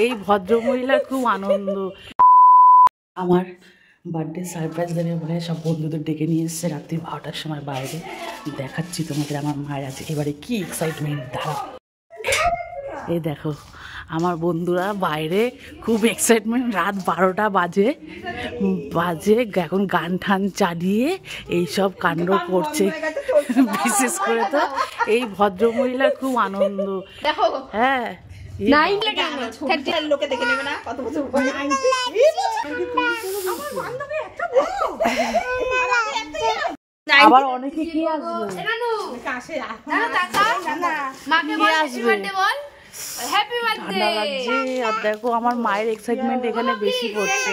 এই ভদ্রমহিলার খুব আনন্দ। আমার বার্থডে সারপ্রাইজ দেবে বলে সব বন্ধুদের ডেকে নিয়ে এসছে রাত্রি 12টার সময় বাইরে। দেখাচ্ছি তোমাদের আমার মায়ের আছে এবারে কি এক্সাইটমেন্ট। দাঁড়াও, এই দেখো আমার বন্ধুরা বাইরে খুব এক্সাইটমেন্ট। রাত 12টা বাজে এখন গান ঠান চালিয়ে এইসব কাণ্ড করছে। বিশেষ করে তো এই ভদ্রমহিলার খুব আনন্দ। হ্যাঁ, আবার অনেকে কি আসবে আর দেখো আমার মায়ের এক্সাইটমেন্ট এখানে বেশি পড়ছে।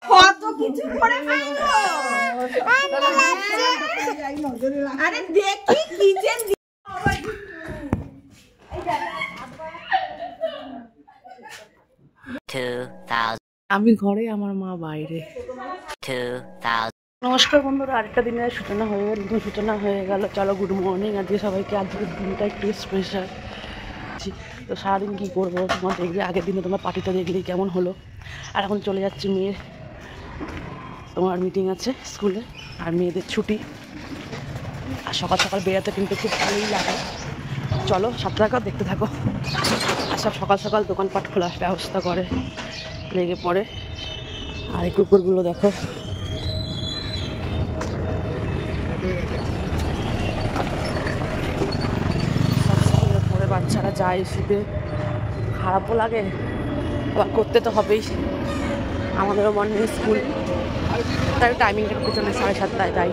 কত কিছু করে ফেললো। আরে দেখি কিচেন আমি ঘরে, আমার মা বাইরে। নমস্কার বন্ধুরা, আরেকটা দিনের সূচনা হয়ে গেল, নতুন সূচনা হয়ে গেল। চলো গুড মর্নিং। আজকে সবাইকে, আজকের দিনটা একটু স্পেশাল। তো সারাদিন কী করবো তোমার দেখবে, আগের দিনে তোমার পার্টিটা দেখলেই কেমন হলো। আর এখন চলে যাচ্ছি মেয়ের তোমার মিটিং আছে স্কুলে, আর মেয়েদের ছুটি। আর সকাল সকাল বেরোতে কিন্তু খুব ভালোই লাগে। চলো সাথে থাকো, দেখতে থাকো। আর সব সকাল সকাল দোকানপাট খোলার ব্যবস্থা করে লেগে পড়ে। আর এই কুকুরগুলো দেখো, পরে বাচ্চারা যায় শুধু, খারাপও লাগে আবার করতে তো হবেই। আমাদেরও মর্নিং স্কুল, তাই টাইমিংটা একটু চলে 7:30টায়। তাই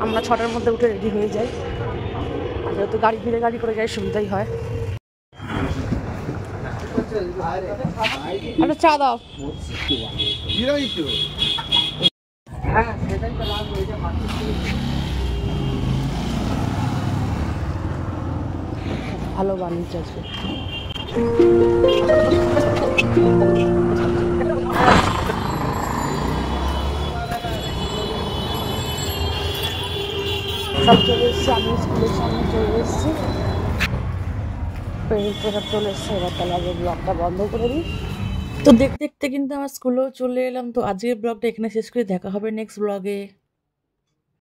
আমরা 6টার মধ্যে উঠে রেডি হয়ে যাই। আর যেহেতু গাড়ি করে যাই, সুবিধাই হয়। একটা চা দাও। ভালো বানিয়েছে আজকে। সব চলে এসছে, আমি স্কুলের সামনে চলে এসেছি, সব চলে এসছে। এবার তাহলে আগে ব্লগটা বন্ধ করে দিই। তো দেখতে দেখতে কিন্তু আমার স্কুলেও চলে এলাম। তো আজকের ব্লগটা এখানে শেষ করে দেখা হবে নেক্সট ব্লগে।